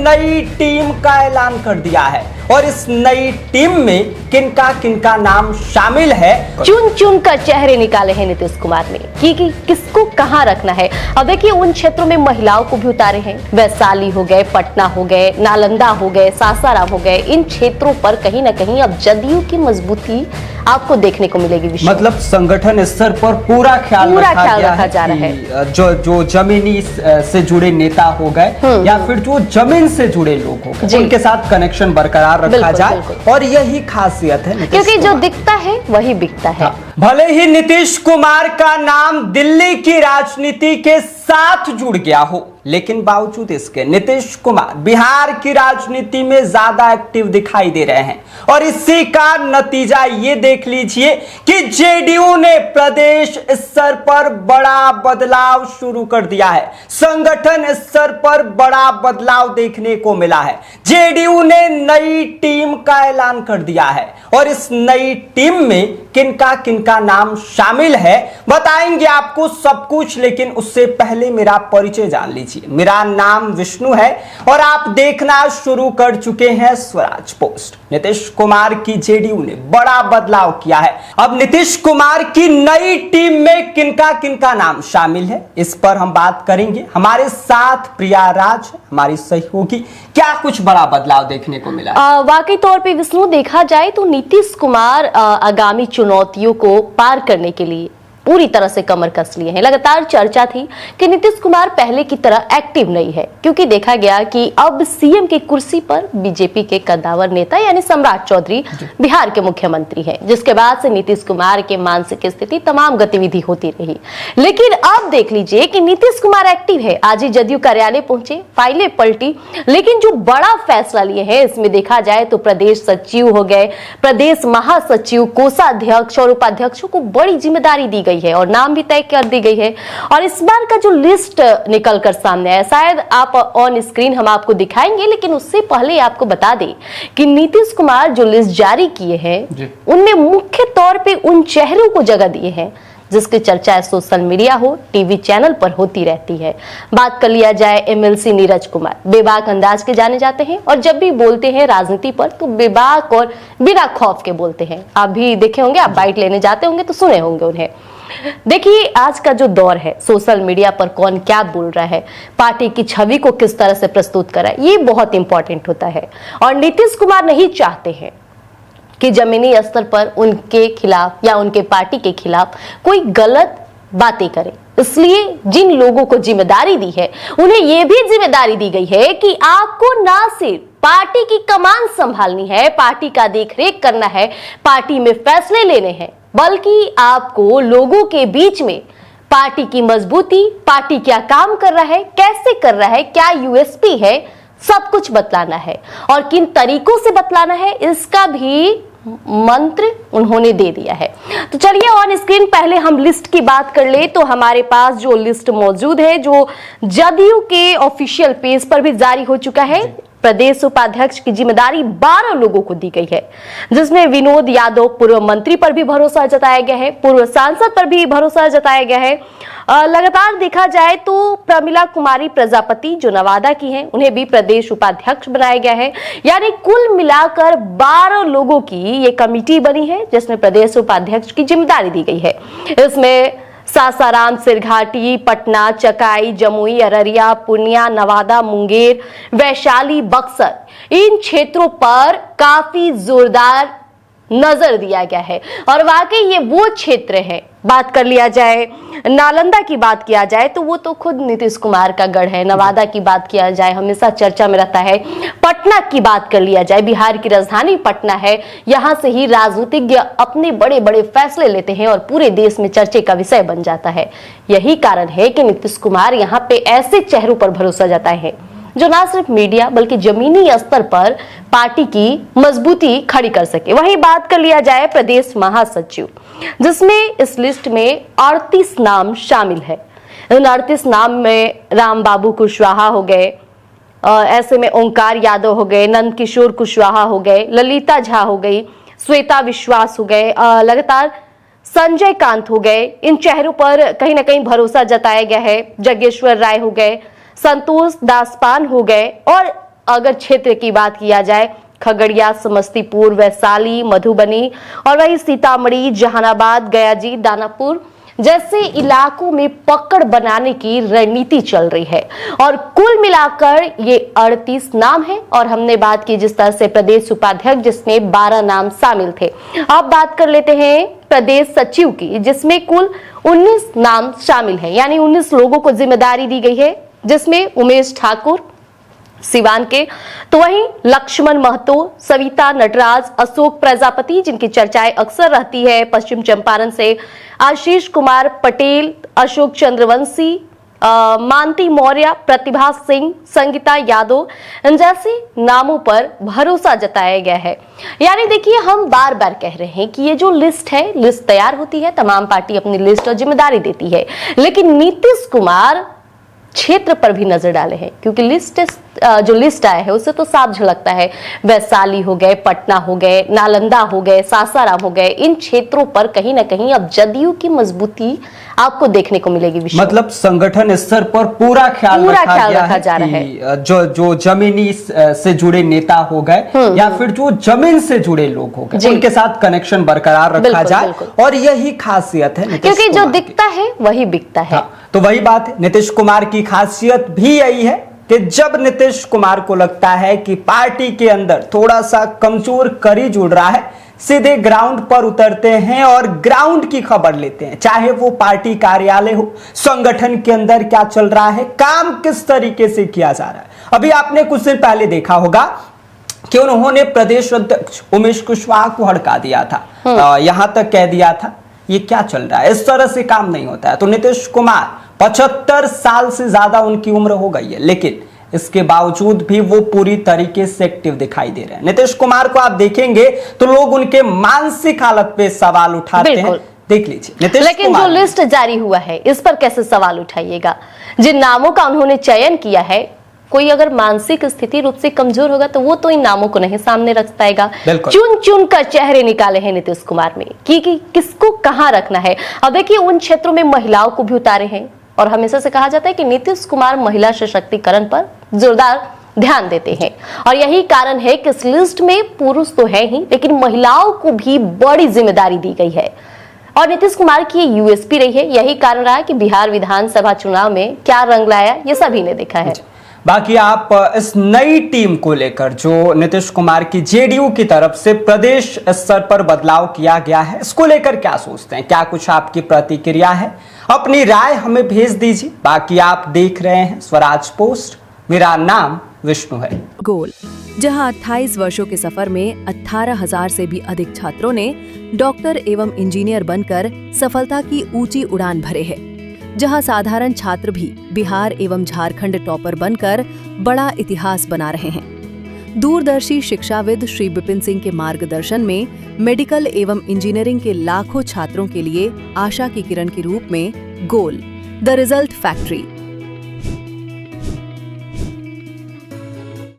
नई टीम का ऐलान कर दिया है और इस नई टीम में किनका किनका नाम शामिल है। चुन चुन कर चेहरे निकाले हैं नीतीश कुमार ने कि किसको कहां रखना है। अब देखिए उन क्षेत्रों में महिलाओं को भी उतारे हैं। वैशाली हो गए, पटना हो गए, नालंदा हो गए, सासाराम हो गए। इन क्षेत्रों पर कहीं ना कहीं अब जदयू की मजबूती आपको देखने को मिलेगी। मतलब संगठन स्तर पर पूरा ख्याल रखा जा रहा है। जो जमीनी से जुड़े नेता हो गए या फिर जो जमीन से जुड़े लोग हो गए, उनके साथ कनेक्शन बरकरार रखा जाए और यही खासियत है, क्योंकि जो दिखता है वही बिकता है। भले ही नीतीश कुमार का नाम दिल्ली की राजनीति के साथ जुड़ गया हो, लेकिन बावजूद इसके नीतीश कुमार बिहार की राजनीति में ज्यादा एक्टिव दिखाई दे रहे हैं और इसी का नतीजा ये देख लीजिए कि जेडीयू ने प्रदेश स्तर पर बड़ा बदलाव शुरू कर दिया है। संगठन स्तर पर बड़ा बदलाव देखने को मिला है। जेडीयू ने नई टीम का ऐलान कर दिया है और इस नई टीम में किनका किनका नाम शामिल है बताएंगे आपको सब कुछ, लेकिन उससे पहले मेरा परिचय जान लीजिए। मेरा नाम विष्णु है और आप देखना शुरू कर चुके हैं स्वराज पोस्ट। नीतीश कुमार की जेडीयू ने बड़ा बदलाव किया है। अब नीतीश कुमार की नई टीम में किनका किनका नाम शामिल है, इस पर हम बात करेंगे। हमारे साथ प्रिया राज हमारी सहयोगी। क्या कुछ बड़ा बदलाव देखने को मिला? वाकई तौर पे विष्णु देखा जाए तो नीतीश कुमार आगामी चुनौतियों को पार करने के लिए पूरी तरह से कमर कस लिए हैं। लगातार चर्चा थी कि नीतीश कुमार पहले की तरह एक्टिव नहीं है, क्योंकि देखा गया कि अब सीएम की कुर्सी पर बीजेपी के कद्दावर नेता यानी सम्राट चौधरी बिहार के मुख्यमंत्री हैं, जिसके बाद से नीतीश कुमार के मानसिक स्थिति तमाम गतिविधि होती रही। लेकिन अब देख लीजिए कि नीतीश कुमार एक्टिव है। आज ही जदयू कार्यालय पहुंचे, फाइलें पलटी, लेकिन जो बड़ा फैसला लिए हैं इसमें देखा जाए तो प्रदेश सचिव हो गए, प्रदेश महासचिव, कोषाध्यक्ष और उपाध्यक्षों को बड़ी जिम्मेदारी दी गई है और नाम भी तय कर दी गई है। और इस बार का जो लिस्ट निकल कर सामने आया, शायद आप ऑन स्क्रीन हम आपको दिखाएंगे, लेकिन उससे पहले आपको बता दें कि नीतीश कुमार जो लिस्ट जारी किए हैं उनमें मुख्य तौर पे उन चेहरों को जगह दिए हैं जिसकी चर्चा सोशल मीडिया हो, टीवी चैनल पर होती रहती है। बात कर लिया जाए एमएलसी नीरज कुमार, बेबाक अंदाज के जाने जाते हैं और जब भी बोलते हैं राजनीति पर तो बेबाक और बिना खौफ के बोलते हैं। आप भी देखे होंगे, आप बाइट लेने जाते होंगे तो सुने होंगे उन्हें। देखिए आज का जो दौर है, सोशल मीडिया पर कौन क्या बोल रहा है, पार्टी की छवि को किस तरह से प्रस्तुत कर रहा है, ये बहुत इंपॉर्टेंट होता है। और नीतीश कुमार नहीं चाहते हैं कि जमीनी स्तर पर उनके खिलाफ या उनके पार्टी के खिलाफ कोई गलत बातें करे। इसलिए जिन लोगों को जिम्मेदारी दी है उन्हें यह भी जिम्मेदारी दी गई है कि आपको ना सिर्फ पार्टी की कमान संभालनी है, पार्टी का देखरेख करना है, पार्टी में फैसले लेने हैं, बल्कि आपको लोगों के बीच में पार्टी की मजबूती, पार्टी क्या काम कर रहा है, कैसे कर रहा है, क्या यूएसपी है, सब कुछ बतलाना है। और किन तरीकों से बतलाना है इसका भी मंत्र उन्होंने दे दिया है। तो चलिए ऑन स्क्रीन पहले हम लिस्ट की बात कर ले तो हमारे पास जो लिस्ट मौजूद है, जो जदयू के ऑफिशियल पेज पर भी जारी हो चुका है। प्रदेश उपाध्यक्ष की जिम्मेदारी 12 लोगों को दी गई है, जिसमें विनोद यादव पूर्व मंत्री पर भी भरोसा जताया गया है, पूर्व सांसद पर भी भरोसा जताया गया है। लगातार देखा जाए तो प्रमिला कुमारी प्रजापति जो नवादा की हैं, उन्हें भी प्रदेश उपाध्यक्ष बनाया गया है। यानी कुल मिलाकर 12 लोगों की ये कमेटी बनी है जिसमें प्रदेश उपाध्यक्ष की जिम्मेदारी दी गई है। इसमें सासाराम, सिरघाटी, पटना, चकाई, जमुई, अररिया, पूर्णिया, नवादा, मुंगेर, वैशाली, बक्सर इन क्षेत्रों पर काफी जोरदार नजर दिया गया है। और वाकई ये वो क्षेत्र है, बात कर लिया जाए नालंदा की बात किया जाए तो वो तो खुद नीतीश कुमार का गढ़ है। नवादा की बात किया जाए हमेशा चर्चा में रहता है। पटना की बात कर लिया जाए, बिहार की राजधानी पटना है, यहां से ही राजनीतिज्ञ अपने बड़े बड़े फैसले लेते हैं और पूरे देश में चर्चे का विषय बन जाता है। यही कारण है कि नीतीश कुमार यहाँ पे ऐसे चेहरों पर भरोसा जताए हैं जो ना सिर्फ मीडिया बल्कि जमीनी स्तर पर पार्टी की मजबूती खड़ी कर सके। वहीं बात कर लिया जाए प्रदेश महासचिव, जिसमें इस लिस्ट में 38 नाम शामिल है। इन 38 नाम में राम बाबू कुशवाहा हो गए, ऐसे में ओंकार यादव हो गए, नंद किशोर कुशवाहा हो गए, ललिता झा हो गई, श्वेता विश्वास हो गए, लगातार संजय कांत हो गए। इन चेहरों पर कहीं ना कहीं भरोसा जताया गया है। जगेश्वर राय हो गए, संतोष दासपान हो गए और अगर क्षेत्र की बात किया जाए, खगड़िया, समस्तीपुर, वैशाली, मधुबनी और वही सीतामढ़ी, जहानाबाद, गयाजी, दानापुर जैसे इलाकों में पकड़ बनाने की रणनीति चल रही है और कुल मिलाकर ये 38 नाम है। और हमने बात की जिस तरह से प्रदेश उपाध्यक्ष जिसमें 12 नाम शामिल थे। अब बात कर लेते हैं प्रदेश सचिव की, जिसमें कुल 19 नाम शामिल हैं, यानी 19 लोगों को जिम्मेदारी दी गई है, जिसमें उमेश ठाकुर सिवान के, तो वहीं लक्ष्मण महतो, सविता नटराज, अशोक प्रजापति जिनकी चर्चाएं अक्सर रहती है, पश्चिम चंपारण से आशीष कुमार पटेल, अशोक चंद्रवंशी, मानती मौर्य, प्रतिभा सिंह, संगीता यादव जैसे नामों पर भरोसा जताया गया है। यानी देखिए, हम बार बार कह रहे हैं कि ये जो लिस्ट है, लिस्ट तैयार होती है, तमाम पार्टी अपनी लिस्ट और जिम्मेदारी देती है, लेकिन नीतीश कुमार क्षेत्र पर भी नजर डाले हैं, क्योंकि जो लिस्ट आया है उससे तो साफ झलकता है। वैशाली हो गए, पटना हो गए, नालंदा हो गए, सासाराम हो गए, इन क्षेत्रों पर कहीं ना कहीं अब जदयू की मजबूती आपको देखने को मिलेगी। मतलब संगठन स्तर पर पूरा ख्याल रखा जा रहा है। जो जमीनी से जुड़े नेता हो गए या फिर जो जमीन से जुड़े लोग हो गए, उनके साथ कनेक्शन बरकरार रखा जाए, और यही खासियत है, क्योंकि जो दिखता है वही बिकता है। तो वही बात है, नीतीश कुमार की खासियत भी यही है कि जब नीतीश कुमार को लगता है कि पार्टी के अंदर थोड़ा सा कमजोर कड़ी जुड़ रहा है, सीधे ग्राउंड पर उतरते हैं और ग्राउंड की खबर लेते हैं, चाहे वो पार्टी कार्यालय हो, संगठन के अंदर क्या चल रहा है, काम किस तरीके से किया जा रहा है। अभी आपने कुछ दिन पहले देखा होगा कि उन्होंने प्रदेश अध्यक्ष उमेश कुशवाहा को हड़का दिया था, यहां तक कह दिया था ये क्या चल रहा है, इस तरह से काम नहीं होता है। तो नीतीश कुमार 75 साल से ज्यादा उनकी उम्र हो गई है, लेकिन इसके बावजूद भी वो पूरी तरीके से एक्टिव दिखाई दे रहे हैं। नीतीश कुमार को आप देखेंगे तो लोग उनके मानसिक हालत पे सवाल उठाते हैं, देख लीजिए। लेकिन जो लिस्ट जारी हुआ है इस पर कैसे सवाल उठाइएगा? जिन नामों का उन्होंने चयन किया है, कोई अगर मानसिक स्थिति रूप से कमजोर होगा तो वो तो इन नामों को नहीं सामने रख पाएगा। चुन चुन कर चेहरे निकाले हैं नीतीश कुमार में कि किसको कहां रखना है। अब देखिए, उन क्षेत्रों में महिलाओं को भी उतारे हैं, और हमेशा से कहा जाता है कि नीतीश कुमार महिला सशक्तिकरण पर जोरदार ध्यान देते हैं, और यही कारण है कि इस लिस्ट में पुरुष तो है ही, लेकिन महिलाओं को भी बड़ी जिम्मेदारी दी गई है। और नीतीश कुमार की ये यूएसपी रही है, यही कारण रहा कि बिहार विधानसभा चुनाव में क्या रंग लाया ये सभी ने देखा है। बाकी आप इस नई टीम को लेकर जो नीतीश कुमार की जेडीयू की तरफ से प्रदेश स्तर पर बदलाव किया गया है, इसको लेकर क्या सोचते हैं? क्या कुछ आपकी प्रतिक्रिया है? अपनी राय हमें भेज दीजिए। बाकी आप देख रहे हैं स्वराज पोस्ट, मेरा नाम विष्णु है। गोल, जहां 28 वर्षों के सफर में 18,000 से भी अधिक छात्रों ने डॉक्टर एवं इंजीनियर बनकर सफलता की ऊंची उड़ान भरे है, जहां साधारण छात्र भी बिहार एवं झारखंड टॉपर बनकर बड़ा इतिहास बना रहे हैं। दूरदर्शी शिक्षाविद श्री विपिन सिंह के मार्गदर्शन में मेडिकल एवं इंजीनियरिंग के लाखों छात्रों के लिए आशा की किरण के रूप में गोल, द रिजल्ट फैक्ट्री,